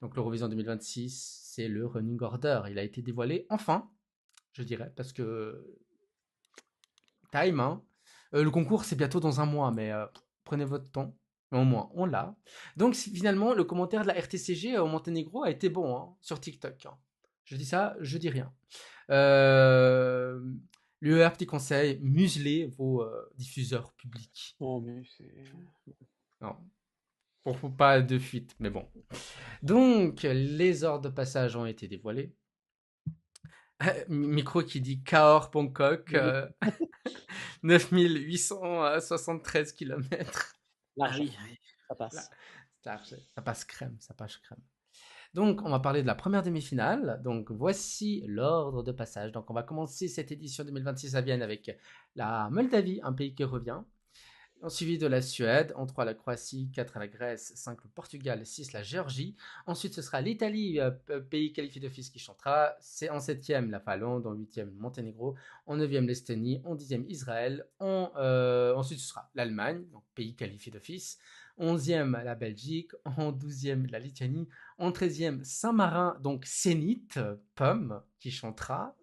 Donc l'Eurovision 2026, c'est le running order. Il a été dévoilé enfin, je dirais, parce que time, hein. Le concours, c'est bientôt dans un mois, mais prenez votre temps. Mais au moins, on l'a. Donc finalement, le commentaire de la RTCG au Monténégro a été bon hein, sur TikTok, hein. Je dis ça, je dis rien. Euh, L'UER, petit conseil, muselez vos diffuseurs publics. Oh, mais c'est. Non, pour pas de fuite, mais bon. Donc, les ordres de passage ont été dévoilés. Micro qui dit Cahors Bangkok, 9873 km. Ah oui, oui, ça passe. Ça passe crème, ça passe crème. Donc, on va parler de la première demi-finale. Donc, voici l'ordre de passage. Donc, on va commencer cette édition 2026 à Vienne avec la Moldavie, un pays qui revient. Suivi de la Suède, en 3 la Croatie, 4 la Grèce, 5 le Portugal, 6 la Géorgie. Ensuite, ce sera l'Italie, pays qualifié d'office qui chantera. C'est en septième la Finlande, en huitième le Monténégro, en neuvième l'Estonie, en dixième Israël. Ensuite, ce sera l'Allemagne, donc pays qualifié d'office. Onzième la Belgique, en douzième la Lituanie, en treizième Saint-Marin, donc Zénith, Pomme, qui chantera.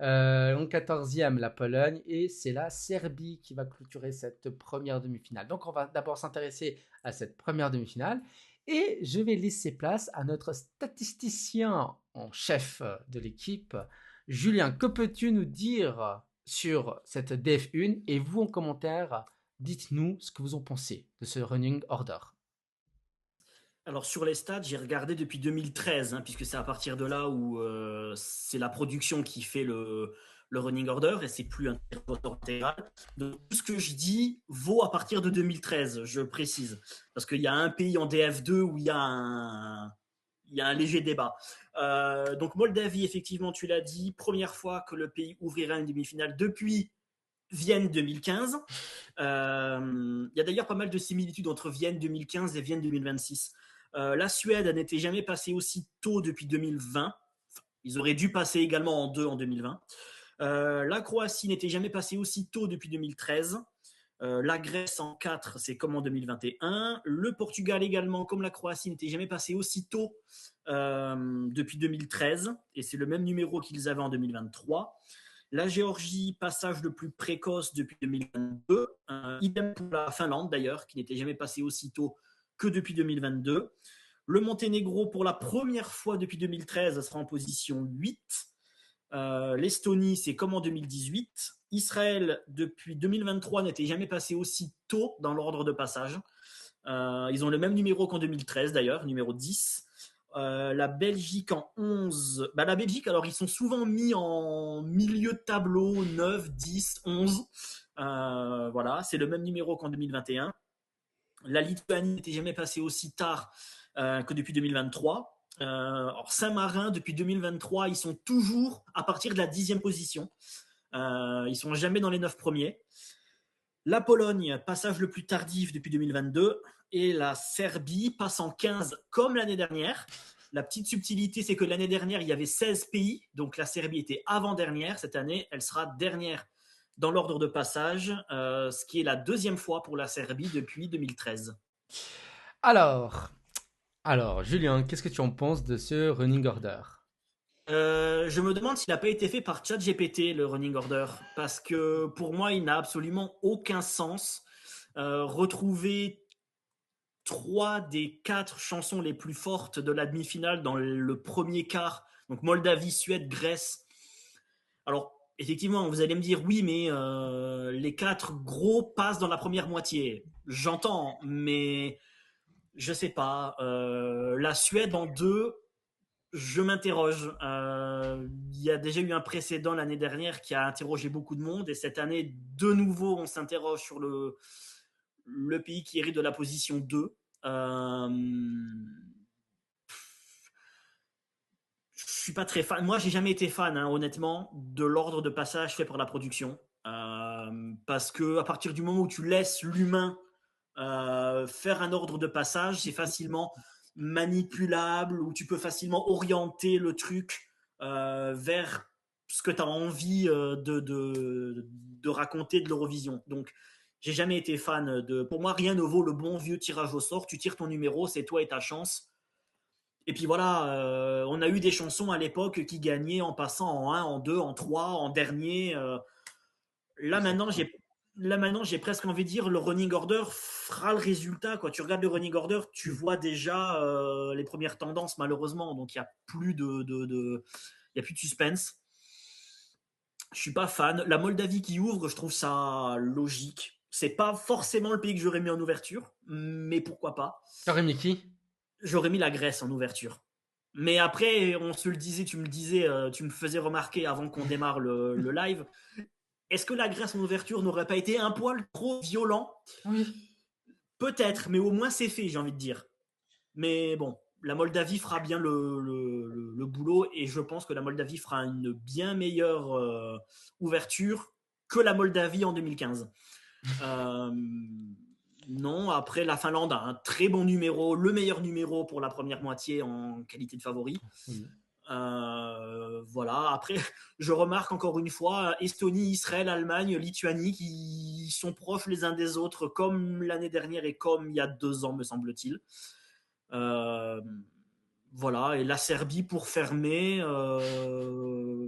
En 14e, la Pologne et c'est la Serbie qui va clôturer cette première demi-finale. Donc on va d'abord s'intéresser à cette première demi-finale et je vais laisser place à notre statisticien en chef de l'équipe. Julien, que peux-tu nous dire sur cette DF1 et vous en commentaire, dites-nous ce que vous en pensez de ce running order. Alors sur les stats, j'ai regardé depuis 2013, hein, puisque c'est à partir de là où c'est la production qui fait le running order et c'est plus un vote intégral. Donc tout ce que je dis vaut à partir de 2013, je précise, parce qu'il y a un pays en DF2 où il y a un léger débat. Donc Moldavie, effectivement, tu l'as dit, première fois que le pays ouvrira une demi-finale depuis Vienne 2015. Il y a d'ailleurs pas mal de similitudes entre Vienne 2015 et Vienne 2026. La Suède n'était jamais passée aussi tôt depuis 2020. Enfin, ils auraient dû passer également en deux en 2020. La Croatie n'était jamais passée aussi tôt depuis 2013. La Grèce en 4, c'est comme en 2021. Le Portugal également, comme la Croatie, n'était jamais passé aussi tôt depuis 2013. Et c'est le même numéro qu'ils avaient en 2023. La Géorgie, passage le plus précoce depuis 2022. Idem pour la Finlande d'ailleurs, qui n'était jamais passé aussi tôt que depuis 2022. Le Monténégro, pour la première fois depuis 2013, sera en position 8. L'Estonie, c'est comme en 2018. Israël, depuis 2023, n'était jamais passé aussi tôt dans l'ordre de passage. Ils ont le même numéro qu'en 2013 d'ailleurs, numéro 10. La Belgique en 11. Bah, la Belgique, alors ils sont souvent mis en milieu de tableau, 9, 10, 11. Voilà, c'est le même numéro qu'en 2021. La Lituanie n'était jamais passée aussi tard que depuis 2023. Alors Saint-Marin, depuis 2023, ils sont toujours à partir de la 10e position. Ils sont jamais dans les 9 premiers. La Pologne, passage le plus tardif depuis 2022. Et la Serbie passe en 15 comme l'année dernière. La petite subtilité, c'est que l'année dernière, il y avait 16 pays. Donc la Serbie était avant-dernière. Cette année, elle sera dernière dans l'ordre de passage, ce qui est la deuxième fois pour la Serbie depuis 2013. Alors, Julien, qu'est-ce que tu en penses de ce running order? Je me demande s'il n'a pas été fait par ChatGPT, le running order, parce que pour moi, il n'a absolument aucun sens. Retrouver trois des quatre chansons les plus fortes de la demi-finale dans le premier quart, donc Moldavie, Suède, Grèce. Alors, effectivement, vous allez me dire, oui, mais les quatre gros passent dans la première moitié. J'entends, mais je sais pas. La Suède en deux, je m'interroge. Il y a déjà eu un précédent l'année dernière qui a interrogé beaucoup de monde, et cette année, de nouveau, on s'interroge sur le pays qui hérite de la position 2. Euh, je suis pas très fan. Moi, j'ai jamais été fan, hein, honnêtement, de l'ordre de passage fait par la production. Parce que à partir du moment où tu laisses l'humain faire un ordre de passage, c'est facilement manipulable, où tu peux facilement orienter le truc vers ce que tu as envie de raconter de l'Eurovision. Donc, j'ai jamais été fan de. Pour moi, rien ne vaut le bon vieux tirage au sort. Tu tires ton numéro, c'est toi et ta chance. Et puis voilà, on a eu des chansons à l'époque qui gagnaient en passant en 1, en 2, en 3, en dernier. Là maintenant, j'ai presque envie de dire le running order fera le résultat. Quoi. Tu regardes le running order, tu vois déjà les premières tendances malheureusement. Donc il n'y a plus y a plus de suspense. Je suis pas fan. La Moldavie qui ouvre, je trouve ça logique. C'est pas forcément le pays que j'aurais mis en ouverture, mais pourquoi pas. T'aurais mis qui? J'aurais mis la Grèce en ouverture. Mais après, on se le disait, tu me faisais remarquer avant qu'on démarre le live. Est-ce que la Grèce en ouverture n'aurait pas été un poil trop violent? Oui. Peut-être, mais au moins c'est fait, j'ai envie de dire. Mais bon, la Moldavie fera bien le boulot et je pense que la Moldavie fera une bien meilleure ouverture que la Moldavie en 2015. Non, après la Finlande a un très bon numéro, le meilleur numéro pour la première moitié en qualité de favori. Oui. Voilà, après je remarque encore une fois Estonie, Israël, Allemagne, Lituanie qui sont proches les uns des autres comme l'année dernière et comme il y a 2 ans me semble-t-il. Voilà, et la Serbie pour fermer,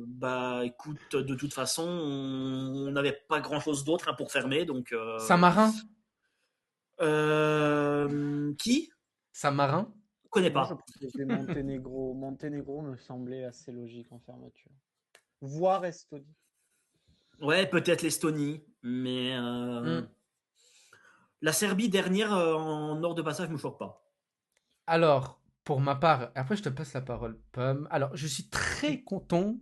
bah écoute, de toute façon, on n'avait pas grand-chose d'autre pour fermer, donc. Saint-Marin? Qui? Saint-Marin? Je connais Moi, je pas. proposais Monténégro. Monténégro me semblait assez logique en fermeture. Voire Estonie. Ouais, peut-être l'Estonie, mais la Serbie dernière en ordre de passage me choque pas. Alors, pour ma part, après je te passe la parole, Pomme. Alors, je suis très content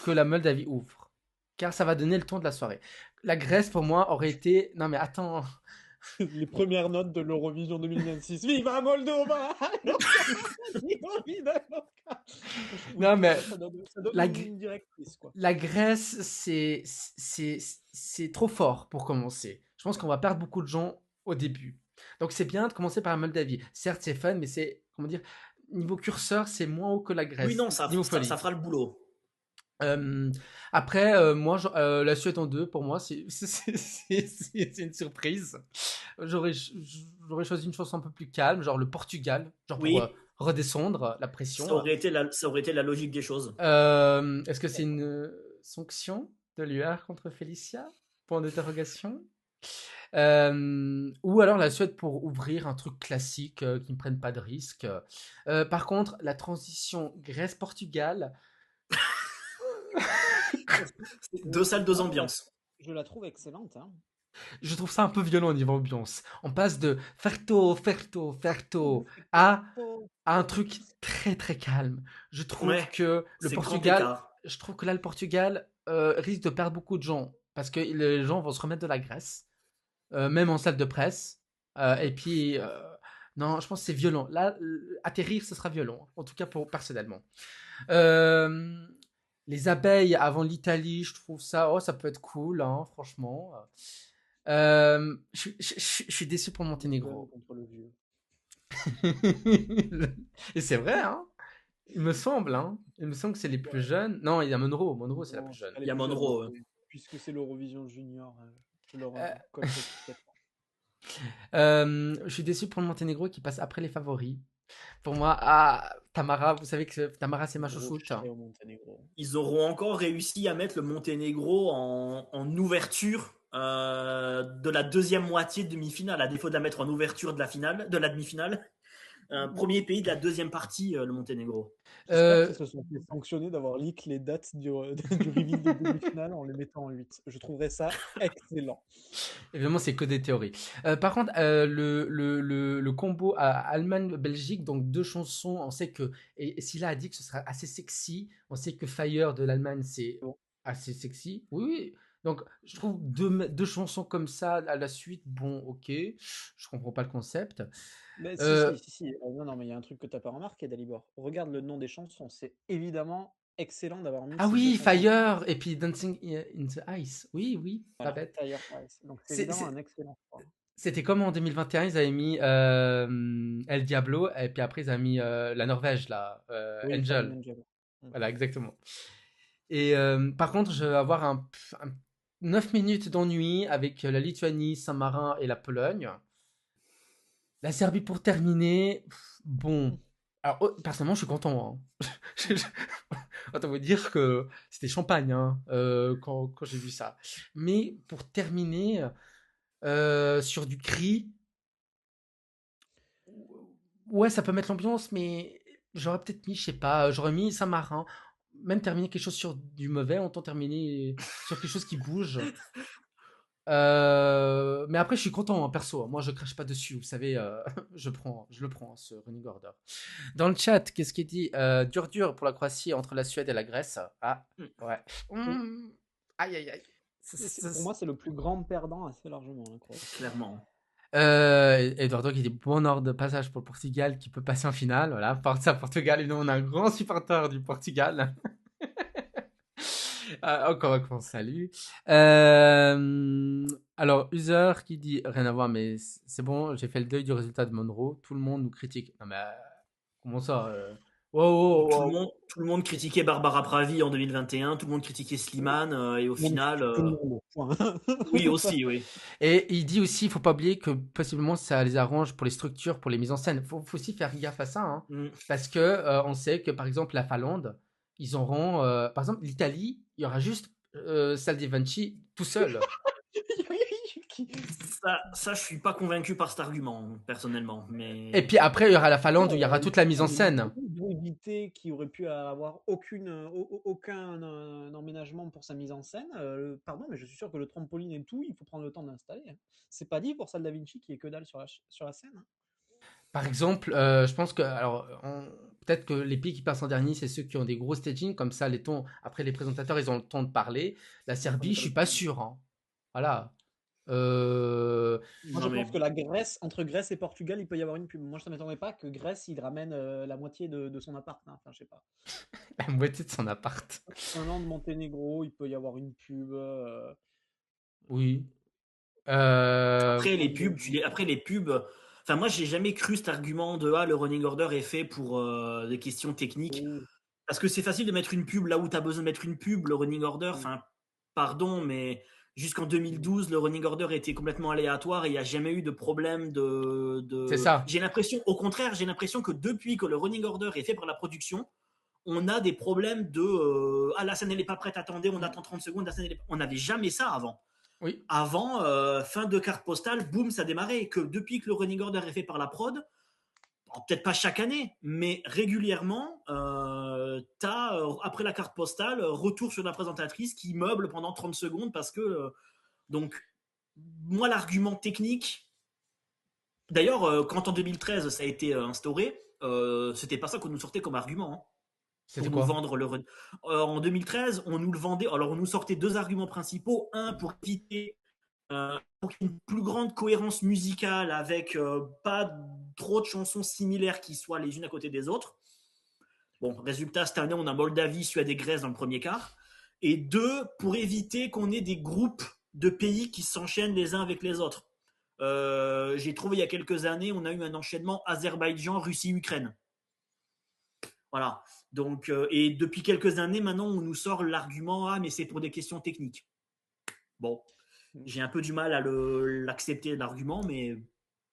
que la Moldavie ouvre, car ça va donner le ton de la soirée. La Grèce, pour moi, aurait été... Non mais attends, Les premières notes de l'Eurovision 2026. Viva Moldova! non mais Ça donne la, une Gr- ligne directrice, quoi. la Grèce, c'est trop fort pour commencer. Je pense qu'on va perdre beaucoup de gens au début. Donc c'est bien de commencer par la Moldavie. Certes, c'est fun, mais c'est, comment dire, niveau curseur, c'est moins haut que la Oui, Grèce, non, ça, niveau ça, ça folie. fera le boulot. Après, moi, la Suède en deux, pour moi, c'est une surprise. J'aurais, j'aurais choisi une chanson un peu plus calme, genre le Portugal, genre pour Oui, redescendre la ça pression. aurait été la logique des choses. Est-ce que c'est une sanction de l'UR contre Félicia? Point d'interrogation. Ou alors la Suède pour ouvrir un truc classique qui ne prenne pas de risque. Par contre, la transition Grèce-Portugal, 2 salles, 2 Moi, ambiances. je la trouve excellente. Hein. je trouve ça un peu violent au niveau ambiance. On passe de ferto, ferto, ferto à un truc très très calme. Je trouve Ouais, que le c'est grand Portugal, écart. je trouve que là le Portugal risque de perdre beaucoup de gens parce que les gens vont se remettre de la Grèce, même en salle de presse. Et puis non, je pense que c'est violent. Là, atterrir, ce sera violent, en tout cas pour personnellement. Euh, les abeilles avant l'Italie, je trouve ça, oh, ça peut être cool, hein, franchement. Je suis déçu pour Le jeune Monténégro. contre le vieux. Et c'est vrai, hein. Il me semble, hein. Il me semble que c'est les plus Ouais. jeunes. Non, il y a Monroe. Monroe, c'est la Non, plus ce jeune. sera Il les y a plus jeunes, Monroe. puisque c'est l'Eurovision Junior. Je leur Euh, colle cette étiquette. je suis déçu pour le Monténégro qui passe après les favoris. Pour moi, ah, Tamara, vous savez que Tamara, c'est ma Gros chouchoute. charret au Monténégro. Ils auront encore réussi à mettre le Monténégro en ouverture de la deuxième moitié de demi-finale, à défaut de la mettre en ouverture de la demi-finale. Premier pays de la deuxième partie, le Monténégro. J'espère Euh, qu'ils se sont fait sanctionner d'avoir leak les dates du reveal de demi-finale en les mettant en 8. Je trouverais ça excellent. Évidemment, c'est que des théories. Par contre, le combo Allemagne-Belgique, donc deux chansons, on sait que, et Scylla a dit que ce sera assez sexy. On sait que Fire de l'Allemagne, c'est Bon. assez sexy. Oui, oui. Donc, je trouve deux chansons comme ça à la suite, bon, ok. Je comprends pas le concept. Mais Euh, si. Non, non, mais il y a un truc que tu n'as pas remarqué, Dalibor. Regarde le nom des chansons. C'est évidemment excellent d'avoir mis ah ces deux oui, chansons. Fire et puis Dancing in the Ice. Oui, oui, pas Voilà, bête. Fire Ice. Donc c'est C'est, évidemment c'est- un excellent choix. C'était comme en 2021, ils avaient mis El Diablo, et puis après ils avaient mis la Norvège, là, Oui, Fallen Angel. Angel. Mm. Voilà, exactement. Et par contre, je vais avoir un 9 minutes d'ennui avec la Lituanie, Saint-Marin et la Pologne. La Serbie pour terminer, bon, Alors, personnellement, je suis content, hein. Autant vous dire que c'était champagne, hein, quand j'ai vu ça. Mais pour terminer, sur du cri, ouais, ça peut mettre l'ambiance, mais j'aurais peut-être mis, je sais pas, j'aurais mis Saint-Marin. Même terminer quelque chose sur du mauvais, autant terminer sur quelque chose qui bouge. Mais après, je suis content, hein, perso. Moi, je crache pas dessus. Vous savez, je le prends, ce running order. Dans le chat, qu'est-ce qu'il dit? Dur, dur pour la Croatie entre la Suède et la Grèce. Ah, Mm. ouais. Oui. Aïe, aïe, aïe. Pour moi, c'est le plus grand perdant assez largement, la Croatie. Clairement. Eduardo qui dit bon ordre de passage pour le Portugal qui peut passer en finale. Voilà, Forza Portugal. Et nous, on a un grand supporter du Portugal. Encore un grand salut. Alors, User qui dit rien à voir, mais c'est bon, j'ai fait le deuil du résultat de Monroe. Tout le monde nous critique. Non, mais comment ça wow, wow, wow. Tout le monde critiquait Barbara Pravi en 2021, tout le monde critiquait Slimane, et au Tout le monde final, critique tout le monde. Point. oui aussi, oui. Et il dit aussi, il faut pas oublier que possiblement ça les arrange pour les structures, pour les mises en scène. Faut aussi faire gaffe à ça, hein. Mm. Parce que on sait que par exemple la Finlande, ils auront, par exemple l'Italie, il y aura juste Saldivanchi tout seul. Ça, je suis pas convaincu par cet argument, personnellement. Et Mais puis après, il y aura la Finlande où il y aura toute la mise en Ils scène. ont évité qui aurait pu avoir aucun emménagement pour sa mise en scène. Pardon, mais je suis sûr que le trampoline et tout, il faut prendre le temps d'installer, hein. C'est pas dit pour Salle Da Vinci qui est que dalle sur la scène, hein. Par exemple, je pense que, alors, peut-être que les pays qui passent en dernier, c'est ceux qui ont des gros staging, comme ça, après les présentateurs, ils ont le temps de parler. La On n'est Serbie, je pas suis le pas temps. sûr, hein. Voilà. Euh, Moi, je non, pense mais que entre Grèce et Portugal, il peut y avoir une pub. Moi, je ne m'attendrais pas que Grèce, il ramène la moitié de son appart, hein. Enfin, je sais pas. la moitié de son appart. Finlande, Monténégro, il peut y avoir une pub. Oui. après les pubs, Moldavie. après les pubs. Enfin, moi, j'ai jamais cru cet argument de le running order est fait pour des questions techniques. Oui, Parce que c'est facile de mettre une pub là où tu as besoin de mettre une pub. Le running order, oui, enfin, pardon, mais jusqu'en 2012, le running order était complètement aléatoire et il n'y a jamais eu de problème C'est ça. J'ai l'impression, au contraire, j'ai l'impression que depuis que le running order est fait par la production, on a des problèmes la scène elle n'est pas prête, attendez, on attend 30 secondes, la scène on n'avait jamais ça avant. Oui. Avant, fin de carte postale, boum, ça démarrait. Que depuis que le running order est fait par la prod, peut-être pas chaque année, mais régulièrement, tu as, après la carte postale, retour sur la présentatrice qui meuble pendant 30 secondes parce que. Donc, moi, l'argument technique. D'ailleurs, quand en 2013 ça a été instauré, c'était pas ça qu'on nous sortait comme argument, hein, C'était pour nous quoi? vendre le. En 2013, on nous le vendait. Alors, on nous sortait deux arguments principaux. Un, pour éviter pour qu'il y ait une plus grande cohérence musicale avec pas trop de chansons similaires qui soient les unes à côté des autres. Bon, résultat, cette année, on a Moldavie, Suède et Grèce dans le premier quart. Et deux, pour éviter qu'on ait des groupes de pays qui s'enchaînent les uns avec les autres. J'ai trouvé il y a quelques années, on a eu un enchaînement Azerbaïdjan, Russie, Ukraine. Voilà. Donc, et depuis quelques années, maintenant, on nous sort l'argument mais c'est pour des questions techniques. Bon, j'ai un peu du mal à l'accepter l'argument, mais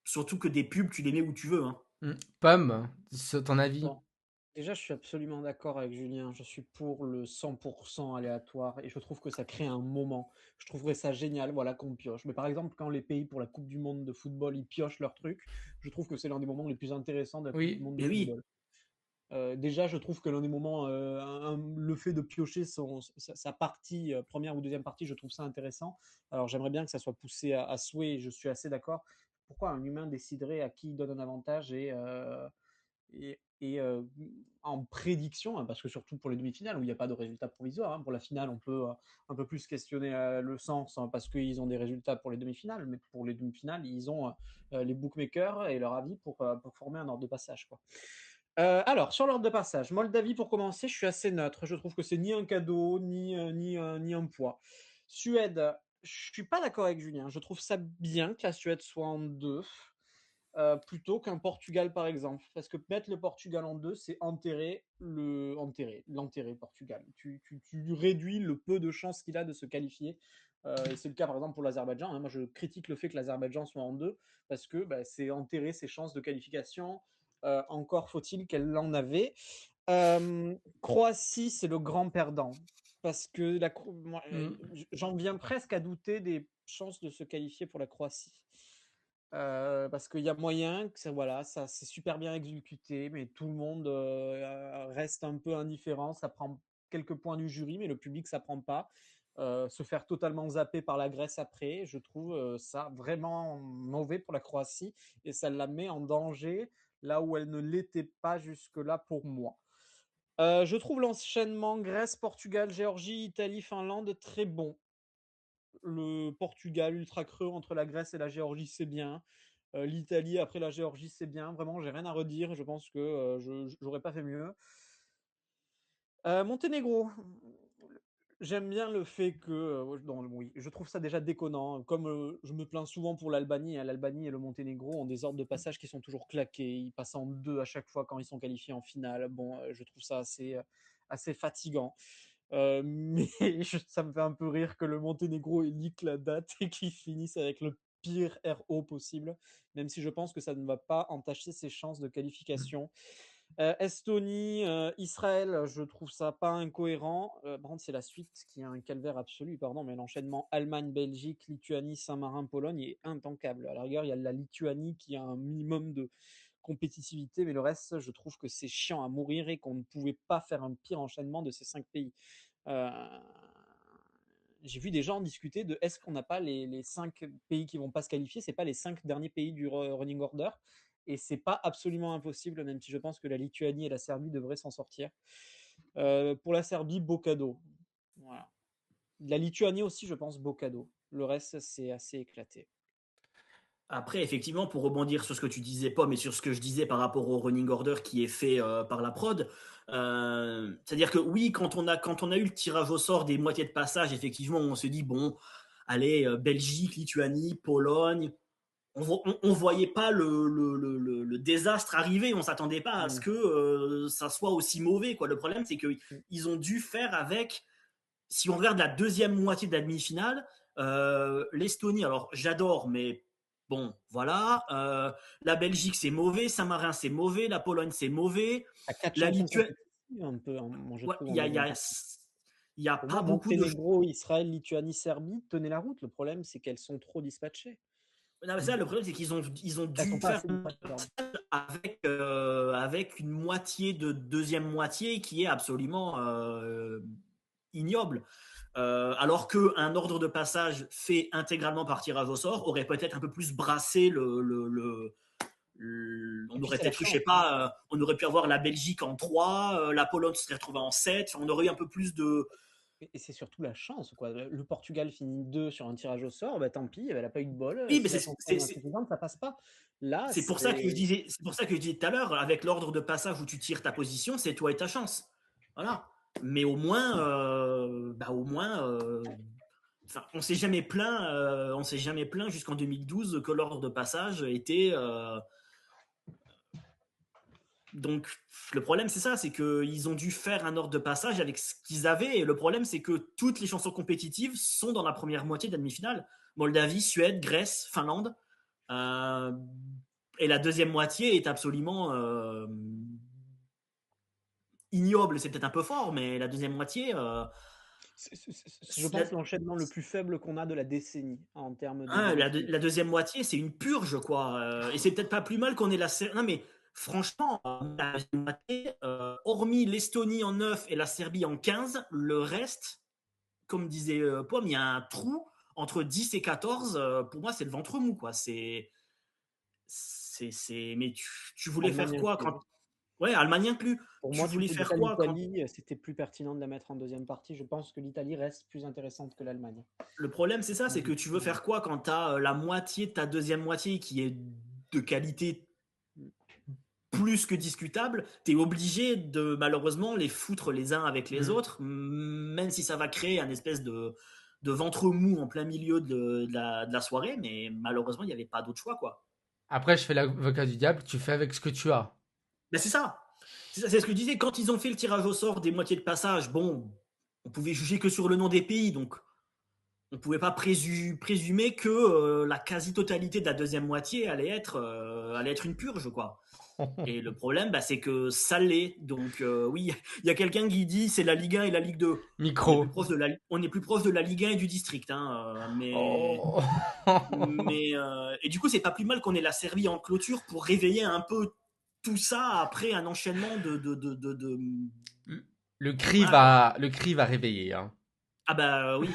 surtout que des pubs, tu les mets où tu veux, hein. Pomme, ton avis? Bon, déjà, je suis absolument d'accord avec Julien. Je suis pour le 100% aléatoire et je trouve que ça crée un moment. Je trouverais ça génial, voilà, qu'on pioche. Mais par exemple, quand les pays pour la Coupe du Monde de football, ils piochent leur truc, je trouve que c'est l'un des moments les plus intéressants de la Coupe du Oui. Monde de Et oui, football. Déjà, je trouve que l'un des moments, le fait de piocher sa partie, première ou deuxième partie, je trouve ça intéressant. Alors, j'aimerais bien que ça soit poussé à souhait, et je suis assez d'accord. Pourquoi un humain déciderait à qui il donne un avantage et en prédiction, hein, parce que surtout pour les demi-finales où il n'y a pas de résultat provisoire, hein, pour la finale on peut un peu plus questionner le sens, hein, parce qu'ils ont des résultats pour les demi-finales, mais pour les demi-finales ils ont les bookmakers et leur avis pour former un ordre de passage, quoi. Alors, sur l'ordre de passage, Moldavie pour commencer, je suis assez neutre. Je trouve que c'est ni un cadeau, ni un poids. Suède, je suis pas d'accord avec Julien. Je trouve ça bien que la Suède soit en deux, plutôt qu'un Portugal, par exemple. Parce que mettre le Portugal en deux, c'est l'enterrer, Portugal. Tu réduis le peu de chances qu'il a de se qualifier. Et c'est le cas, par exemple, pour l'Azerbaïdjan, hein. Moi, je critique le fait que l'Azerbaïdjan soit en deux, parce que bah, c'est enterrer ses chances de qualification. encore faut-il qu'elle en avait. Croatie, c'est le grand perdant. Parce que j'en viens presque à douter des chances de se qualifier pour la Croatie. Parce qu'il y a moyen que ça c'est super bien exécuté, mais tout le monde reste un peu indifférent. Ça prend quelques points du jury, mais le public ça prend pas. Se faire totalement zapper par la Grèce après, je trouve ça vraiment mauvais pour la Croatie et ça la met en danger là où elle ne l'était pas jusque-là pour moi. Je trouve l'enchaînement Grèce, Portugal, Géorgie, Italie, Finlande très bon. Le Portugal ultra creux entre la Grèce et la Géorgie, c'est bien. L'Italie après la Géorgie, c'est bien. Vraiment, j'ai rien à redire. Je pense que je n'aurais pas fait mieux. Monténégro, j'aime bien le fait que, oui, je trouve ça déjà déconnant. Comme je me plains souvent pour l'Albanie, hein, l'Albanie et le Monténégro ont des ordres de passage qui sont toujours claqués. Ils passent en deux à chaque fois quand ils sont qualifiés en finale. Bon, je trouve ça assez fatigant. Mais ça me fait un peu rire que le Monténégro leak la date et qu'ils finissent avec le pire RO possible, même si je pense que ça ne va pas entacher ses chances de qualification. Estonie, Israël, je trouve ça pas incohérent. Par contre, c'est la suite qui est un calvaire absolu, pardon, mais l'enchaînement Allemagne, Belgique, Lituanie, Saint-Marin, Pologne est intankable. À la rigueur, il y a la Lituanie qui a un minimum de compétitivité, mais le reste, je trouve que c'est chiant à mourir et qu'on ne pouvait pas faire un pire enchaînement de ces 5 pays. J'ai vu des gens discuter de est-ce qu'on n'a pas les 5 pays qui vont pas se qualifier, c'est pas les 5 derniers pays du running order, et c'est pas absolument impossible, même si je pense que la Lituanie et la Serbie devraient s'en sortir. Pour la Serbie, beau cadeau. Voilà. La Lituanie aussi, je pense, beau cadeau. Le reste, c'est assez éclaté. Après, effectivement, pour rebondir sur ce que tu disais, Pomme, et sur ce que je disais par rapport au running order qui est fait par la prod, c'est-à-dire que oui, quand on a eu le tirage au sort des moitiés de passage, effectivement, on se dit, bon, allez, Belgique, Lituanie, Pologne, on voyait pas le désastre arriver, on s'attendait pas à ce que ça soit aussi mauvais, quoi. Le problème, c'est qu'ils ont dû faire avec, si on regarde la deuxième moitié de la demi-finale, l'Estonie, alors j'adore, mais bon, voilà. La Belgique, c'est mauvais. Saint-Marin, c'est mauvais. La Pologne, c'est mauvais. À 4 La chansons Lituanie, compétitives, un peu, moi, je ouais, trouve, il en y a, deuxième partie. y a Pour pas moi, beaucoup de. Monténégro, Israël, Lituanie, Serbie, tenaient la route. Le problème, c'est qu'elles sont trop dispatchées. Non, mais ça, le problème, c'est qu'ils ont Elles sont dû pas faire assez dispatchées. avec une moitié de deuxième moitié qui est absolument ignoble. Alors qu'un ordre de passage fait intégralement par tirage au sort aurait peut-être un peu plus brassé on aurait peut-être eu, je sais pas, on aurait pu avoir la Belgique en 3, la Pologne se serait retrouvée en 7, on aurait eu un peu plus de. Et c'est surtout la chance, quoi. Le Portugal finit 2 sur un tirage au sort, bah tant pis, elle n'a pas eu de bol. Oui, mais Si la chance est insuffisante, ça passe pas. Là, c'est pour ça que je disais tout à l'heure, avec l'ordre de passage où tu tires ta position, c'est toi et ta chance. Voilà. Mais au moins, on s'est jamais plaint jusqu'en 2012 que l'ordre de passage était. Donc le problème c'est ça, c'est qu'ils ont dû faire un ordre de passage avec ce qu'ils avaient, et le problème c'est que toutes les chansons compétitives sont dans la première moitié de la demi-finale. Moldavie, Suède, Grèce, Finlande. Et la deuxième moitié est absolument ignoble, c'est peut-être un peu fort, mais la deuxième moitié. Je pense l'enchaînement le plus faible qu'on a de la décennie en termes de. La deuxième moitié, c'est une purge, quoi. Et c'est peut-être pas plus mal qu'on ait la. Non, mais franchement, la deuxième moitié, hormis l'Estonie en 9 et la Serbie en 15, le reste, comme disait Pomme, il y a un trou entre 10 et 14. Pour moi, c'est le ventre mou, quoi. Mais tu voulais Allemagne faire quoi inclus. quand. Ouais, Allemagne inclus. Pour moi, tu voulais faire quoi l'Italie, c'était plus pertinent de la mettre en deuxième partie. Je pense que l'Italie reste plus intéressante que l'Allemagne. Le problème, c'est ça, c'est que tu veux faire quoi quand tu as la moitié de ta deuxième moitié qui est de qualité plus que discutable, tu es obligé de malheureusement les foutre les uns avec les autres, même si ça va créer un espèce de ventre mou en plein milieu de la soirée, mais malheureusement, il n'y avait pas d'autre choix, quoi. Après, je fais l'avocat du diable, tu fais avec ce que tu as. Ben c'est ça. C'est ce que je disais. Quand ils ont fait le tirage au sort des moitiés de passage, bon, on pouvait juger que sur le nom des pays, donc on ne pouvait pas présumer que la quasi-totalité de la deuxième moitié allait être une purge, quoi. Et le problème, c'est que ça l'est. Donc oui, il y a quelqu'un qui dit c'est la Ligue 1 et la Ligue 2. Micro. On est plus proche de la Ligue 1 et du district. Oh. Et du coup, c'est pas plus mal qu'on ait la Serbie en clôture pour réveiller un peu tout ça après un enchaînement de... Le cri Voilà. le cri va réveiller. Hein. Ah bah oui.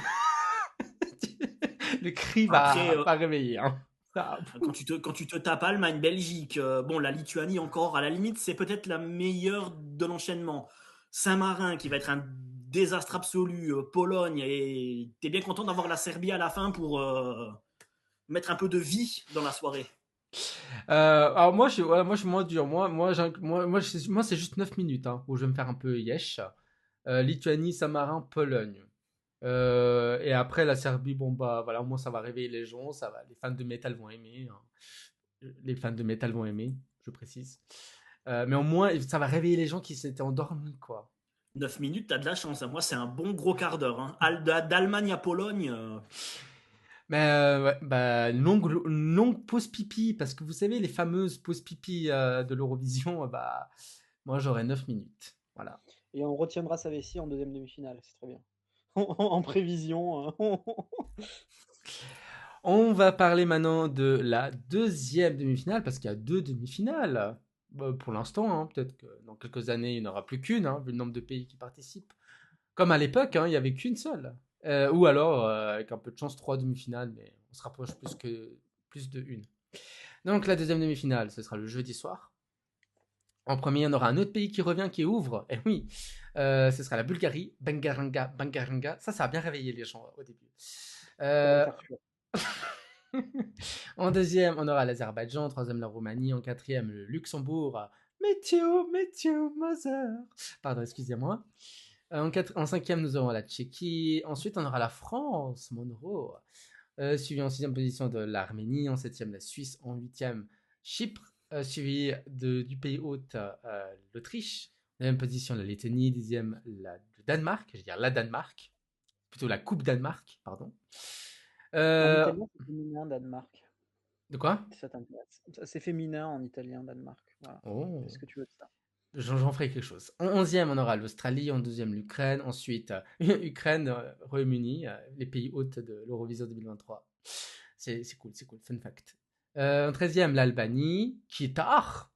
Le cri Après, va réveiller. Hein. quand tu te tapes Allemagne, Belgique, bon, la Lituanie encore, à la limite, c'est peut-être la meilleure de l'enchaînement. Saint-Marin qui va être un désastre absolu, Pologne, et t'es bien content d'avoir la Serbie à la fin pour mettre un peu de vie dans la soirée. Alors moi, moi, je suis moins dur. Moi, c'est juste 9 minutes hein, où je vais me faire un peu yesh. Lituanie, Saint-Marin, Pologne. Et après, la Serbie, bon, bah voilà, au moins ça va réveiller les gens. Ça va, les fans de métal vont aimer. Hein. Les fans de métal vont aimer, je précise. Mais au moins, ça va réveiller les gens qui s'étaient endormis, quoi. 9 minutes, t'as de la chance. Moi, c'est un bon gros quart d'heure. Hein. D'Allemagne à Pologne. Mais ouais, bah, longue pause pipi, parce que vous savez, les fameuses pauses pipi de l'Eurovision, bah, moi j'aurais 9 minutes. Voilà. Et on retiendra sa vessie en deuxième demi-finale, c'est très bien. En prévision. On va parler maintenant de la deuxième demi-finale, parce qu'il y a 2 demi-finales. Bah, pour l'instant, hein, peut-être que dans quelques années, il n'y en aura plus qu'une, hein, vu le nombre de pays qui participent. Comme à l'époque, hein, il n'y avait qu'une seule. Ou alors, avec un peu de chance, 3 demi-finales, mais on se rapproche plus de une. Donc la deuxième demi-finale, ce sera le jeudi soir. En premier, on aura un autre pays qui revient, qui ouvre. Et oui, ce sera la Bulgarie. Bangaranga, Bangaranga. Ça a bien réveillé les gens au début. Ça va faire fuir. En deuxième, on aura l'Azerbaïdjan. En troisième, la Roumanie. En quatrième, le Luxembourg. Matthew, Mother. Pardon, excusez-moi. En cinquième, nous aurons la Tchéquie. Ensuite, on aura la France, Monroe. Suivi en sixième position de l'Arménie. En septième, la Suisse. En huitième, Chypre. Suivi du pays hôte, l'Autriche. En neuvième position, la Lettonie. Dixième, le Danemark. Je veux dire la Danemark. Plutôt la Coupe Danemark, pardon. En italien, c'est féminin, Danemark. De quoi? Ça t'intéresse. C'est féminin en italien, Danemark. Voilà. Oh. Qu'est-ce que tu veux de ça? J'en ferai quelque chose. En onzième, on aura l'Australie. En douzième, l'Ukraine. Ensuite, Ukraine, Royaume-Uni, les pays hôtes de l'Eurovision 2023. C'est cool, c'est cool. Fun fact. En treizième, l'Albanie, qui est tard.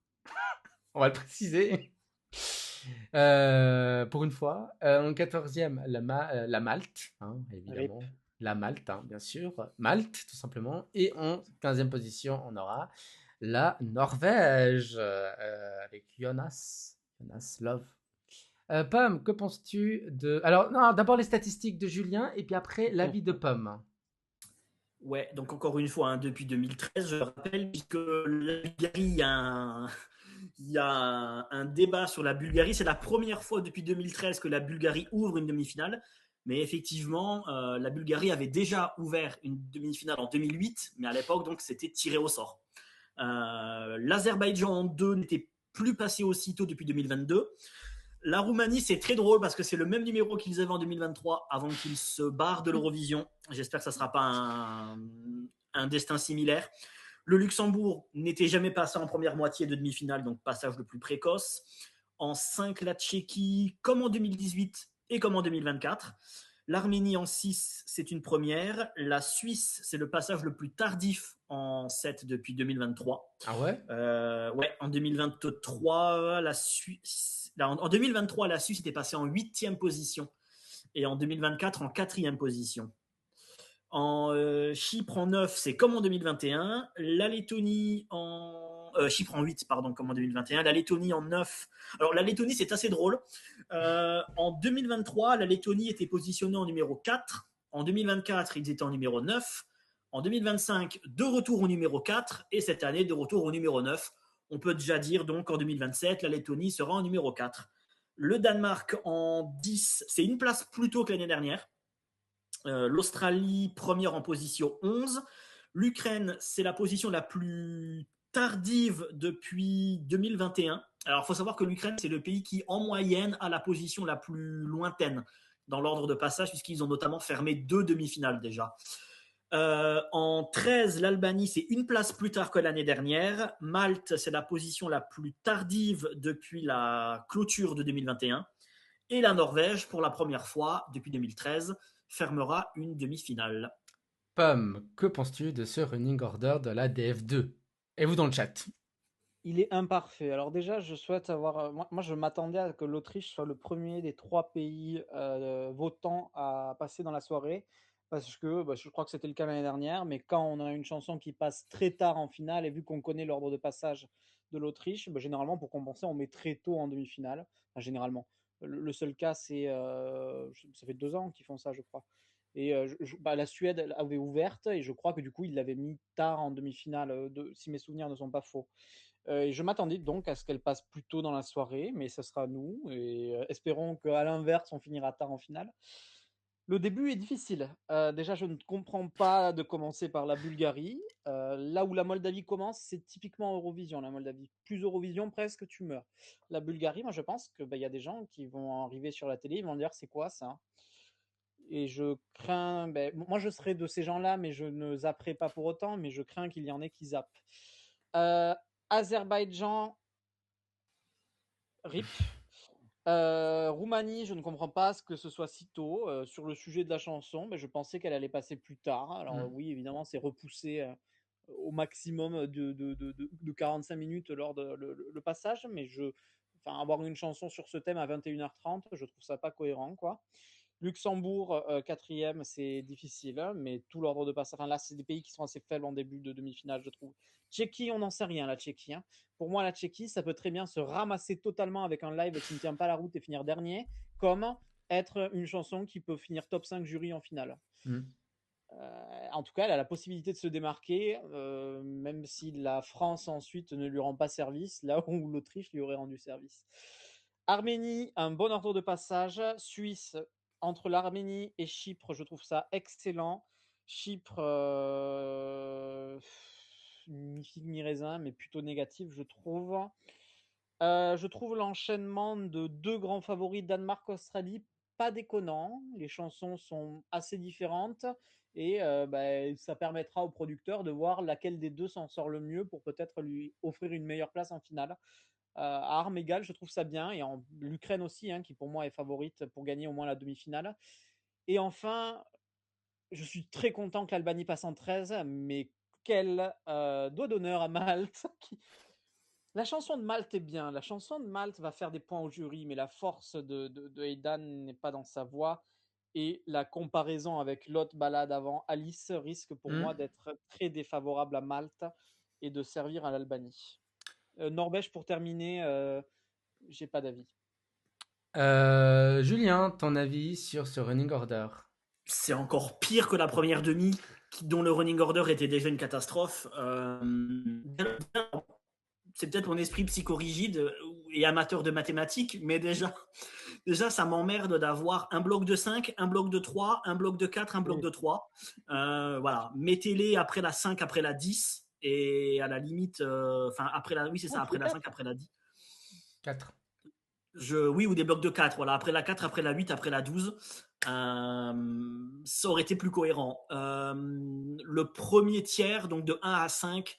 On va le préciser. Pour une fois. En quatorzième, la Malte, hein, évidemment. Rip. La Malte, hein, bien sûr. Malte, tout simplement. Et en 15e position, on aura la Norvège, avec Jonas Love. Pomme, que penses-tu de... Alors, non, d'abord les statistiques de Julien, et puis après l'avis de Pomme. Ouais, donc encore une fois, depuis 2013, je rappelle, puisque la Bulgarie, il y a un débat sur la Bulgarie. C'est la première fois depuis 2013 que la Bulgarie ouvre une demi-finale. Mais effectivement, la Bulgarie avait déjà ouvert une demi-finale en 2008, mais à l'époque, donc, c'était tiré au sort. L'Azerbaïdjan en 2 n'était plus passé aussitôt depuis 2022. La Roumanie, c'est très drôle parce que c'est le même numéro qu'ils avaient en 2023 avant qu'ils se barrent de l'Eurovision. J'espère que ça ne sera pas un destin similaire. Le Luxembourg n'était jamais passé en première moitié de demi-finale, donc passage le plus précoce. En 5, la Tchéquie, comme en 2018 et comme en 2024. L'Arménie en 6, c'est une première. La Suisse, c'est le passage le plus tardif en 7 depuis 2023. Ah ouais? Ouais, en 2023, en 2023, la Suisse était passée en 8e position et en 2024 en 4e position. En Chypre en 9, c'est comme en 2021. La Lettonie Chypre en 8, pardon, comme en 2021. La Lettonie en 9. Alors, la Lettonie, c'est assez drôle. En 2023, la Lettonie était positionnée en numéro 4. En 2024, ils étaient en numéro 9. En 2025, de retour au numéro 4. Et cette année, de retour au numéro 9. On peut déjà dire donc qu'en 2027, la Lettonie sera en numéro 4. Le Danemark en 10, c'est une place plus tôt que l'année dernière. L'Australie, première en position 11. L'Ukraine, c'est la position la plus tardive depuis 2021. Alors, il faut savoir que l'Ukraine, c'est le pays qui, en moyenne, a la position la plus lointaine dans l'ordre de passage, puisqu'ils ont notamment fermé 2 demi-finales déjà. En 13, l'Albanie, c'est une place plus tard que l'année dernière. Malte, c'est la position la plus tardive depuis la clôture de 2021. Et la Norvège, pour la première fois depuis 2013, fermera une demi-finale. Pomme, que penses-tu de ce running order de la DF2? Et vous dans le chat? Il est imparfait. Alors déjà, je souhaite avoir. Moi, je m'attendais à que l'Autriche soit le premier des 3 pays votants à passer dans la soirée, parce que je crois que c'était le cas l'année dernière. Mais quand on a une chanson qui passe très tard en finale, et vu qu'on connaît l'ordre de passage de l'Autriche, généralement pour compenser, on met très tôt en demi-finale. Enfin, généralement. Le seul cas, c'est ça fait 2 ans qu'ils font ça, je crois. Et la Suède elle avait ouverte, et je crois que du coup, ils l'avaient mis tard en demi-finale, si mes souvenirs ne sont pas faux. Et je m'attendais donc à ce qu'elle passe plus tôt dans la soirée, mais ce sera nous. Et espérons qu'à l'inverse, on finira tard en finale. Le début est difficile. Déjà, je ne comprends pas de commencer par la Bulgarie. Là où la Moldavie commence, c'est typiquement Eurovision, la Moldavie. Plus Eurovision, presque, tu meurs. La Bulgarie, moi, je pense qu'il y a des gens qui vont arriver sur la télé, ils vont dire c'est quoi ça? Et je crains, moi je serais de ces gens-là, mais je ne zapperai pas pour autant, mais je crains qu'il y en ait qui zappent. Azerbaïdjan, RIP. Roumanie, je ne comprends pas ce que ce soit si tôt. Sur le sujet de la chanson, je pensais qu'elle allait passer plus tard. Alors oui, évidemment, c'est repoussé au maximum de 45 minutes lors de le passage, mais avoir une chanson sur ce thème à 21h30, je trouve ça pas cohérent, quoi. Luxembourg, quatrième, c'est difficile, hein, mais tout l'ordre de passage. Enfin, là, c'est des pays qui sont assez faibles en début de demi-finale, je trouve. Tchéquie, on n'en sait rien, la Tchéquie. Hein. Pour moi, la Tchéquie, ça peut très bien se ramasser totalement avec un live qui ne tient pas la route et finir dernier, comme être une chanson qui peut finir top 5 jury en finale. En tout cas, elle a la possibilité de se démarquer, même si la France ensuite ne lui rend pas service, là où l'Autriche lui aurait rendu service. Arménie, un bon ordre de passage. Suisse, entre l'Arménie et Chypre, je trouve ça excellent. Chypre, ni figue ni raisin, mais plutôt négatif, je trouve. Je trouve l'enchaînement de 2 grands favoris, Danemark-Australie, pas déconnant. Les chansons sont assez différentes et ça permettra au producteur de voir laquelle des deux s'en sort le mieux pour peut-être lui offrir une meilleure place en finale. À armes égales, je trouve ça bien. Et l'Ukraine aussi, hein, qui pour moi est favorite pour gagner au moins la demi-finale. Et enfin, je suis très content que l'Albanie passe en 13, mais quel doigt d'honneur à Malte. La chanson de Malte est bien. La chanson de Malte va faire des points au jury, mais la force de Aidan n'est pas dans sa voix. Et la comparaison avec l'autre balade avant, Alice, risque pour moi d'être très défavorable à Malte et de servir à l'Albanie. Norvège, pour terminer, j'ai pas d'avis. Julien, ton avis sur ce running order? C'est encore pire que la première demi, dont le running order était déjà une catastrophe. C'est peut-être mon esprit psychorigide et amateur de mathématiques, mais déjà ça m'emmerde d'avoir un bloc de 5, un bloc de 3, un bloc de 4, un bloc de 3. Voilà, mettez-les après la 5, après la 10, et à la limite, après la 5, après la 10. 4. Oui, ou des blocs de 4, voilà, après la 4, après la 8, après la 12. Ça aurait été plus cohérent. Le premier tiers, donc de 1 à 5,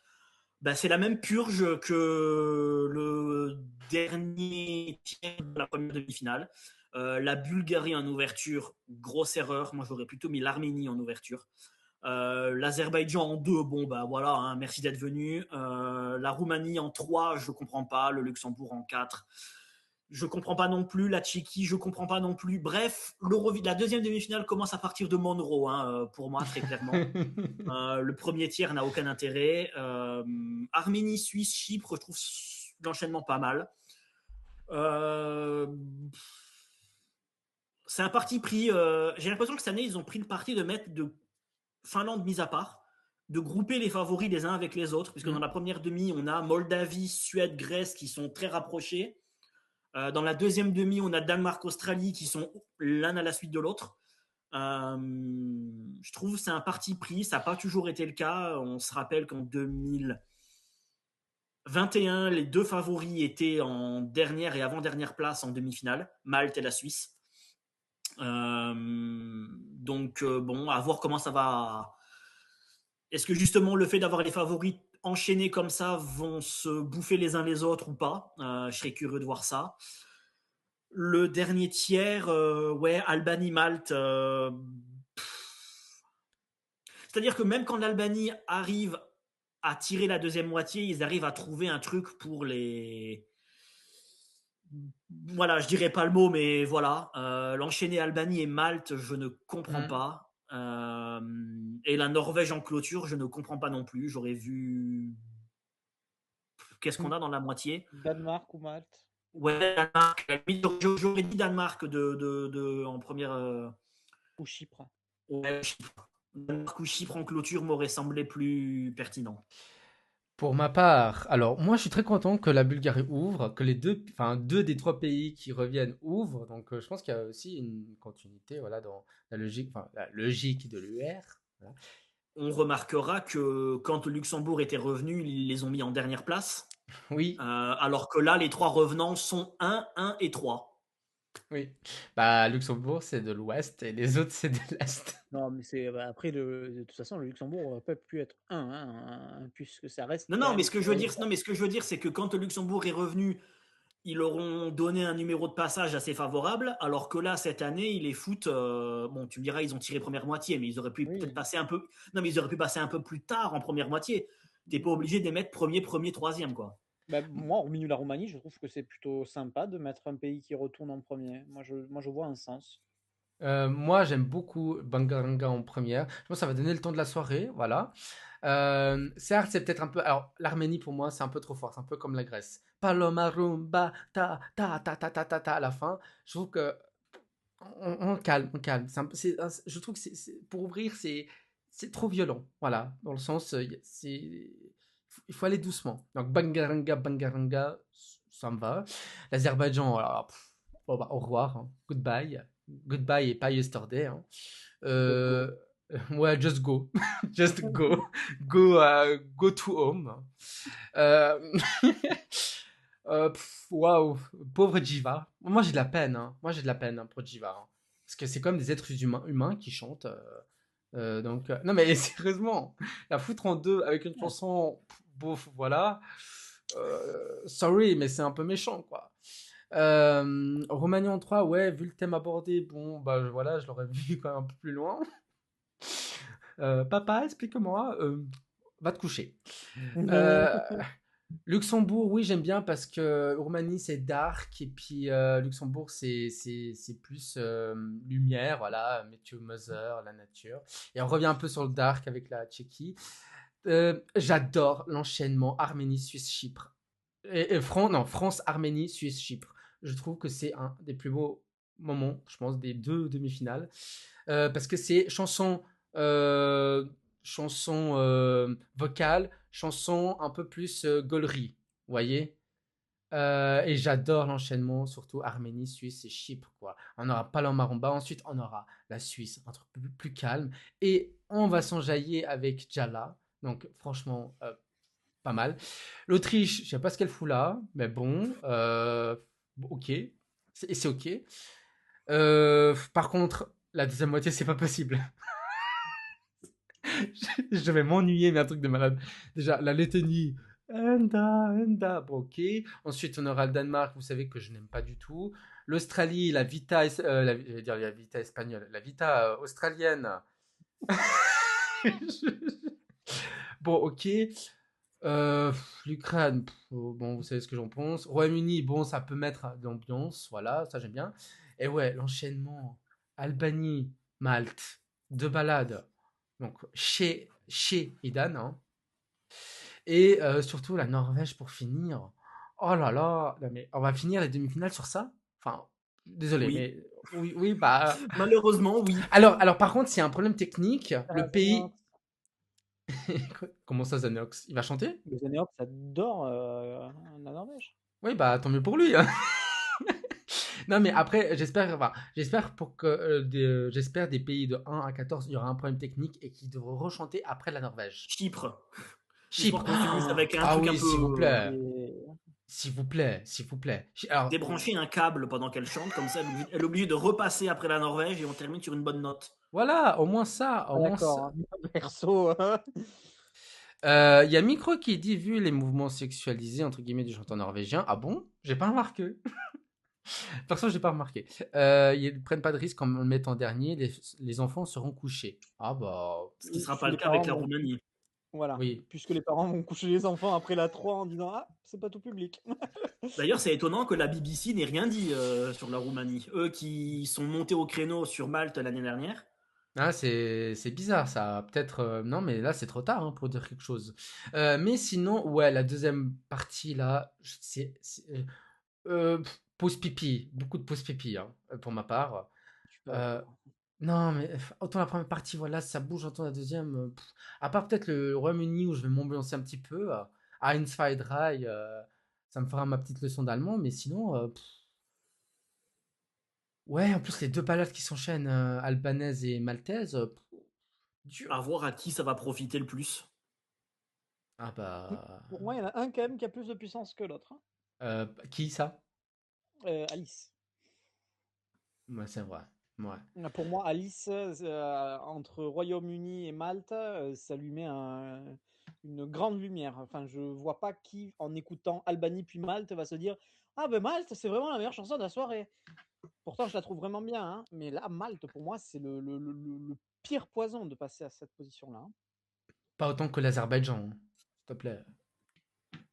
c'est la même purge que le dernier tiers de la première demi-finale. La Bulgarie en ouverture, grosse erreur. Moi, j'aurais plutôt mis l'Arménie en ouverture. L'Azerbaïdjan en 2, voilà, hein, merci d'être venu. La Roumanie en 3, je ne comprends pas. Le Luxembourg en 4. Je comprends pas non plus. La Tchéquie, je comprends pas non plus. Bref, la deuxième demi-finale commence à partir de Monroe, hein, pour moi, très clairement. Le premier tiers n'a aucun intérêt. Arménie, Suisse, Chypre, je trouve l'enchaînement pas mal. C'est un parti pris. J'ai l'impression que cette année, ils ont pris le parti de mettre de Finlande mise à part, de grouper les favoris les uns avec les autres, puisque dans la première demi, on a Moldavie, Suède, Grèce qui sont très rapprochés. Dans la deuxième demi, on a Danemark, Australie qui sont l'un à la suite de l'autre. Je trouve que c'est un parti pris. Ça n'a pas toujours été le cas. On se rappelle qu'en 2021, les 2 favoris étaient en dernière et avant-dernière place en demi-finale, Malte et la Suisse. Donc, à voir comment ça va Est-ce que justement le fait d'avoir les favoris enchaînés comme ça vont se bouffer les uns les autres ou pas? Je serais curieux de voir ça. Le dernier tiers, ouais, Albanie-Malte. C'est-à-dire que même quand l'Albanie arrive à tirer la deuxième moitié, ils arrivent à trouver un truc pour les. Voilà, je dirais pas le mot, mais voilà. L'enchaîner Albanie et Malte, je ne comprends pas. Et la Norvège en clôture, je ne comprends pas non plus. J'aurais vu. Qu'est-ce qu'on a dans la moitié? Danemark ou Malte? Ouais, Danemark. J'aurais dit Danemark en première. Ou Chypre. Ouais, Chypre. Danemark ou Chypre en clôture m'aurait semblé plus pertinent. Pour ma part, alors moi je suis très content que la Bulgarie ouvre, que deux des trois pays qui reviennent ouvrent. Donc je pense qu'il y a aussi une continuité, voilà, dans la logique de l'UR. Voilà. On remarquera que quand le Luxembourg était revenu, ils les ont mis en dernière place. Oui, Alors que là, les trois revenants sont 1, 1 et 3. oui. Bah Luxembourg c'est de l'Ouest et les autres c'est de l'Est. Non, mais après, de toute façon, le Luxembourg aurait pas pu être puisque ça reste Non, quand non, même. mais ce que je veux dire, c'est que quand le Luxembourg est revenu, ils leur ont donné un numéro de passage assez favorable, alors que là, cette année, ils les foutent. Bon, tu me diras, ils ont tiré première moitié, mais ils auraient pu peut-être passer un peu. Non, mais ils auraient pu passer un peu plus tard en première moitié. T'es pas obligé de les mettre premier, troisième, quoi. Bah, moi, hormis la Roumanie, je trouve que c'est plutôt sympa de mettre un pays qui retourne en premier. Moi, je vois un sens. Moi j'aime beaucoup Bangaranga en première. Je pense que ça va donner le ton de la soirée, voilà. Certes, c'est peut-être un peu. Alors, l'Arménie pour moi, c'est un peu trop fort, c'est un peu comme la Grèce. Paloma rumba, ta à la fin. Je trouve que on calme, on calme. Je trouve que pour ouvrir, c'est trop violent, voilà. Dans le sens, il faut aller doucement. Donc Bangaranga, Bangaranga, ça me va. L'Azerbaïdjan, alors, bon, bah, au revoir, hein. Goodbye, goodbye et pas yesterday. Hein. Go. Ouais, just go. Just go. Go to home. Euh, Waouh, pauvre Jiva. Moi, j'ai de la peine. Hein. Moi, j'ai de la peine hein, pour Jiva. Hein. Parce que c'est comme des êtres humains qui chantent. Non, mais sérieusement, la foutre en deux avec une chanson, bouf, voilà. Sorry, mais c'est un peu méchant, quoi. Roumanie en 3, ouais, vu le thème abordé, bon, bah voilà, je l'aurais vu quand même un peu plus loin. Papa, explique-moi. Va te coucher. Luxembourg, oui, j'aime bien parce que Roumanie, c'est dark. Et puis Luxembourg, c'est plus lumière, voilà, Matthew Mother, la nature. Et on revient un peu sur le dark avec la Tchéquie. J'adore l'enchaînement Arménie, Suisse, Chypre. France, Arménie, Suisse, Chypre. Je trouve que c'est un des plus beaux moments, je pense, des deux demi-finales. Parce que c'est chanson vocale, chanson un peu plus gaulerie, vous voyez. Et j'adore l'enchaînement, surtout Arménie, Suisse et Chypre, quoi. On aura Paloma Rumba, ensuite on aura la Suisse, un truc plus calme. Et on va s'enjailler avec Jala. Donc franchement, pas mal. L'Autriche, je sais pas ce qu'elle fout là, mais bon, ok. C'est ok. Par contre, la deuxième moitié, c'est pas possible. Je vais m'ennuyer, mais un truc de malade. Déjà, la Lettonie. Enda, bon, ok. Ensuite, on aura le Danemark, vous savez que je n'aime pas du tout. L'Australie, je vais dire la Vita espagnole, la Vita australienne. Bon, ok. L'Ukraine, bon, vous savez ce que j'en pense. Royaume-Uni, bon, ça peut mettre d'ambiance, voilà, ça j'aime bien. Et ouais, l'enchaînement, Albanie, Malte, deux balades. Donc, chez Idan, hein. Et surtout la Norvège pour finir. Oh là là, non, mais on va finir les demi-finales sur ça. Enfin, désolé, Oui. mais oui, bah. Malheureusement, oui. Alors par contre, s'il y a un problème technique, le pays. Zanox. Comment ça, Zanox? Il va chanter? Le Zanox adore la Norvège. Oui, bah tant mieux pour lui. Hein. Non, mais après, j'espère j'espère des pays de 1 à 14, il y aura un problème technique et qu'ils devront rechanter après la Norvège. Chypre. Chypre. Avec un Ah truc oui, un s'il vous peu. plaît. Et S'il vous plaît, s'il vous plaît. Alors, Débrancher un câble pendant qu'elle chante, comme ça, elle est obligée de repasser après la Norvège et on termine sur une bonne note. voilà, au moins ça, au moins d'accord, ça. hein. Perso. Il y a Micro qui dit, vu les mouvements sexualisés, entre guillemets, du chanteur norvégien. Ah bon? J'ai pas remarqué. Perso, j'ai pas remarqué. Ils prennent pas de risque en le mettant en dernier. Les enfants seront couchés. Ah bah, Ce qui ne sera Puisque pas le les cas avec parents la vont, Roumanie. voilà, oui. puisque les parents vont coucher les enfants après la 3 en disant ah c'est pas tout public. D'ailleurs, c'est étonnant que la BBC n'ait rien dit sur la Roumanie. Eux qui sont montés au créneau sur Malte l'année dernière. Ah, c'est bizarre ça. Peut-être. Non, mais là, c'est trop tard hein, pour dire quelque chose. Mais sinon, ouais, la deuxième partie là, pause pipi. Beaucoup de pause pipi hein, pour ma part. Je suis pas Euh, d'accord. non, mais autant la première partie, voilà, ça bouge, autant la deuxième. À part peut-être le Royaume-Uni où je vais m'ambiancer un petit peu. Eins, zwei, drei, ça me fera ma petite leçon d'allemand, mais sinon. Ouais, en plus, les deux ballades qui s'enchaînent, albanaise et maltaise, dur. À voir à qui ça va profiter le plus. Ah Pour bah. moi, il y en a un quand même qui a plus de puissance que l'autre, hein. Qui ça? Alice. Ouais, c'est vrai. Ouais. Pour moi, Alice, entre Royaume-Uni et Malte, ça lui met une grande lumière. Enfin, je vois pas qui, en écoutant Albanie puis Malte, va se dire ah ben Malte, c'est vraiment la meilleure chanson de la soirée. Pourtant, je la trouve vraiment bien, hein, mais là, Malte, pour moi, c'est le pire poison de passer à cette position-là, hein. Pas autant que l'Azerbaïdjan, hein, s'il te plaît.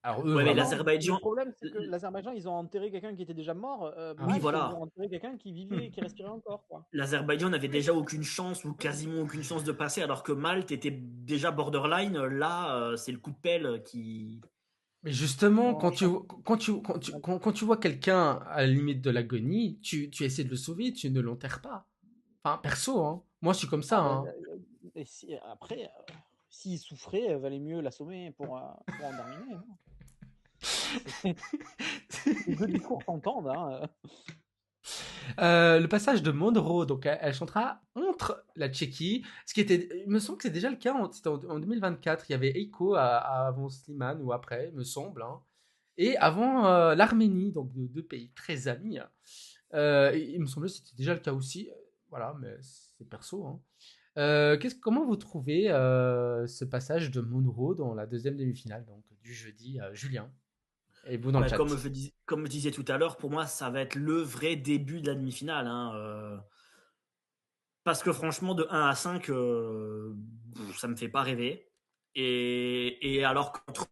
Alors eux, Ouais, mais vraiment. Non, le l'Azerbaïdjan. problème, c'est que l'Azerbaïdjan, ils ont enterré quelqu'un qui était déjà mort. Oui, Malte, ils voilà. ont enterré quelqu'un qui vivait et qui respirait encore, quoi. L'Azerbaïdjan n'avait déjà aucune chance ou quasiment aucune chance de passer, alors que Malte était déjà borderline. Là, c'est le coup de pelle qui. Mais justement, Non, quand tu vois quelqu'un à la limite de l'agonie, tu essaies de le sauver, tu ne l'enterres pas. Enfin, perso, hein. Moi, je suis comme ça, ah, ben, hein. et après, s'il souffrait, valait mieux l'assommer pour en terminer, hein. C'est- Les deux discours s'entendent, hein. Le passage de Monroe, donc elle chantera contre la Tchéquie, ce qui était, il me semble que c'est déjà le cas, c'était en 2024, il y avait Eiko avant Slimane ou après, il me semble, hein. Et avant l'Arménie, donc deux pays très amis. Il me semblait que c'était déjà le cas aussi, voilà, mais c'est perso, hein. Comment vous trouvez ce passage de Monroe dans la deuxième demi-finale, donc du jeudi, Julien, et vous dans le Bah, chat? comme je disais tout à l'heure, pour moi, ça va être le vrai début de la demi-finale, hein, parce que franchement, de 1 à 5, ça me fait pas rêver. Et alors qu'entre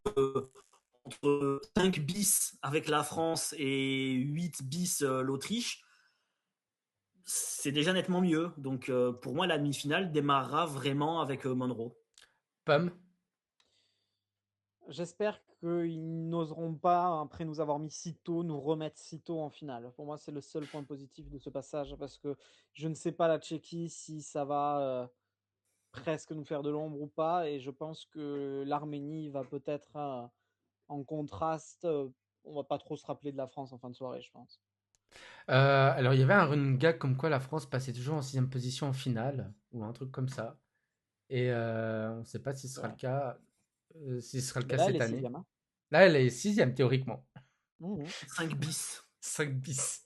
5 bis avec la France et 8 bis l'Autriche, c'est déjà nettement mieux. Donc pour moi, la demi-finale démarrera vraiment avec Monroe. Pomme. J'espère qu'ils n'oseront pas, après nous avoir mis si tôt, nous remettre si tôt en finale. Pour moi, c'est le seul point positif de ce passage, parce que je ne sais pas la Tchéquie si ça va presque nous faire de l'ombre ou pas, et je pense que l'Arménie va peut-être en contraste. On va pas trop se rappeler de la France en fin de soirée, je pense. Alors, il y avait un running gag comme quoi la France passait toujours en sixième position en finale, ou un truc comme ça. Et on ne sait pas si ce sera le Ouais. cas, si ce sera le Mais cas là, elle cette est année. sixième, hein. Là, elle est sixième théoriquement. Mhm. 5 bis. 5 bis.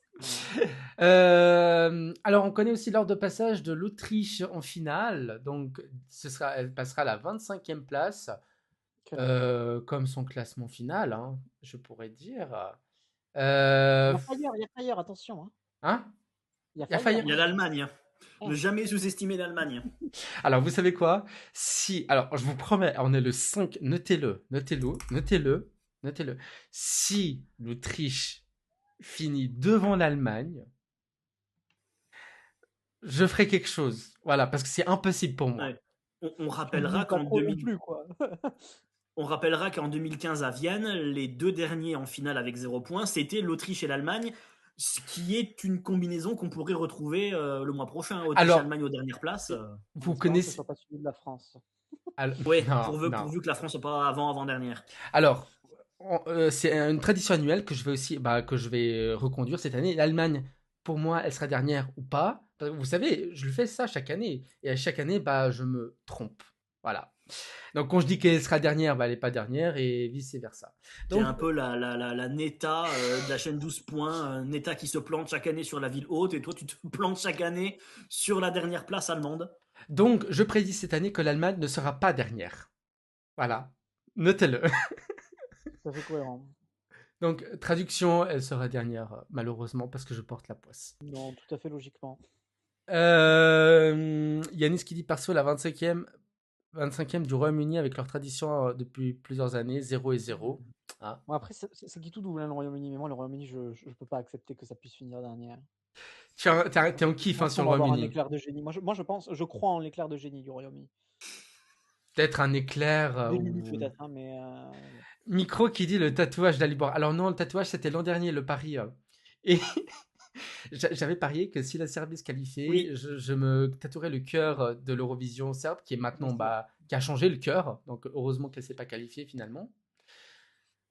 Ouais. Alors, on connaît aussi l'ordre de passage de l'Autriche en finale. Donc, elle passera à la 25e place, Quelle horreur. comme son classement final, hein, je pourrais dire. Il Euh, y a Fire, il y a Fire, attention, hein. hein? Il y a Il y a Fire, failli. Il y a hein. l'Allemagne. Ne Ah. jamais sous-estimer l'Allemagne. Alors, vous savez quoi? Si, alors, je vous promets, on est le 5, notez-le. Si l'Autriche finit devant l'Allemagne, je ferai quelque chose. Voilà, parce que c'est impossible pour moi. Ouais. On Tu rappellera dis pas qu'en trop non 2000 plus, quoi. On rappellera qu'en 2015 à Vienne, les deux derniers en finale avec 0 points, c'était l'Autriche et l'Allemagne, ce qui est une combinaison qu'on pourrait retrouver le mois prochain. Alors, Autriche-Allemagne aux dernières places. En vous espérant que ce connaissez. soit pas celui de la France. Ouais, Non, non. pourvu que la France soit pas avant-dernière. Alors, c'est une tradition annuelle que je vais aussi, que je vais reconduire cette année. L'Allemagne, pour moi, elle sera dernière ou pas. Parce que vous savez, je le fais ça chaque année. Et à chaque année, je me trompe. Voilà. Donc, quand je dis qu'elle sera dernière, elle n'est pas dernière et vice-versa. C'est Donc, un peu la Neta de la chaîne 12 points. Neta qui se plante chaque année sur la ville haute et toi, tu te plantes chaque année sur la dernière place allemande. donc, je prédis cette année que l'Allemagne ne sera pas dernière. Voilà. Notez-le. Ça fait cohérent. Donc, traduction, elle sera dernière, malheureusement, parce que je porte la poisse. Non, tout à fait logiquement. Yanis qui dit perso la 25e du Royaume-Uni avec leur tradition depuis plusieurs années, 0 et 0. Ah. Bon, après, c'est qui tout double, hein, le Royaume-Uni. Mais moi, le Royaume-Uni, je peux pas accepter que ça puisse finir dernier, hein. T'es en kiff Je hein, pense sur qu'on le va avoir un Royaume-Uni. éclair de génie. Je crois en l'éclair de génie du Royaume-Uni. Peut-être un éclair Des limites ou... peut-être, hein, mais Micro qui dit le tatouage d'Alibor. Alors non, le tatouage c'était l'an dernier, le pari. Et j'avais parié que si la Serbie se qualifiait, Oui. je me tatouerais le cœur de l'Eurovision serbe, qui est maintenant, Bien sûr. qui a changé le cœur. Donc heureusement qu'elle s'est pas qualifiée finalement.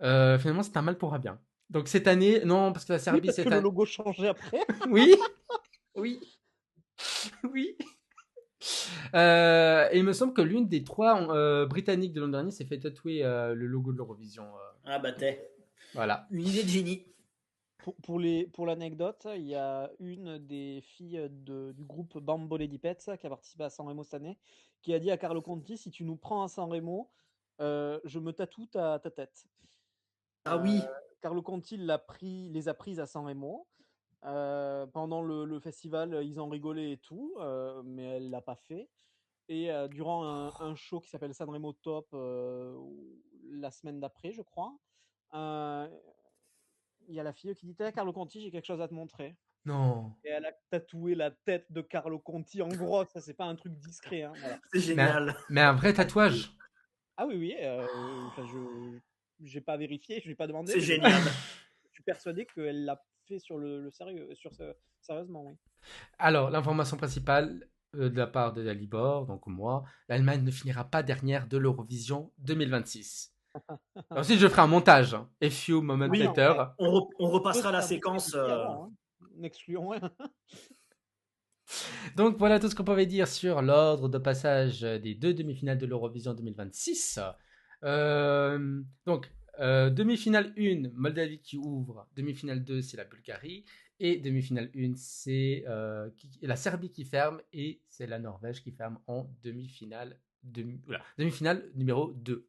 Finalement, c'est un mal pour un bien. Donc cette année, non, parce que la Oui, Serbie, parce que c'est le un... logo changeait après. Oui, oui, oui. Et il me semble que l'une des trois Britanniques de l'an dernier s'est fait tatouer le logo de l'Eurovision. Ah bah t'es. Voilà. Une idée de génie. Pour l'anecdote, il y a une des filles du groupe Bambo Lady Pets qui a participé à Sanremo cette année, qui a dit à Carlo Conti, si tu nous prends à Sanremo, je me tatoue ta tête. Ah oui. Carlo Conti les a prises à Sanremo. Pendant le festival, ils en rigolaient et tout, mais elle l'a pas fait. Et durant un show qui s'appelle Sanremo Top, la semaine d'après, je crois, il y a la fille qui dit Carlo Conti, j'ai quelque chose à te montrer. Non. Et elle a tatoué la tête de Carlo Conti en gros, ça c'est pas un truc discret, hein, voilà. C'est Mais un, génial. mais un vrai tatouage. Ah oui, oui, enfin, j'ai pas vérifié, je lui ai pas demandé, C'est mais génial. je suis persuadé qu'elle l'a fait sur le sérieux, sérieusement, oui. Alors, l'information principale de la part de Dalibor, donc moi, l'Allemagne ne finira pas dernière de l'Eurovision 2026. Ensuite, je ferai un montage. Hein. A few moments Oui, later. on On peut se repassera la faire séquence. disqualifier alors, hein. N'excluons rien. Donc voilà tout ce qu'on pouvait dire sur l'ordre de passage des deux demi-finales de l'Eurovision 2026. Donc, demi-finale 1, Moldavie qui ouvre. Demi-finale 2, c'est la Bulgarie. Et demi-finale 1, c'est la Serbie qui ferme. Et c'est la Norvège qui ferme en demi-finale numéro 2.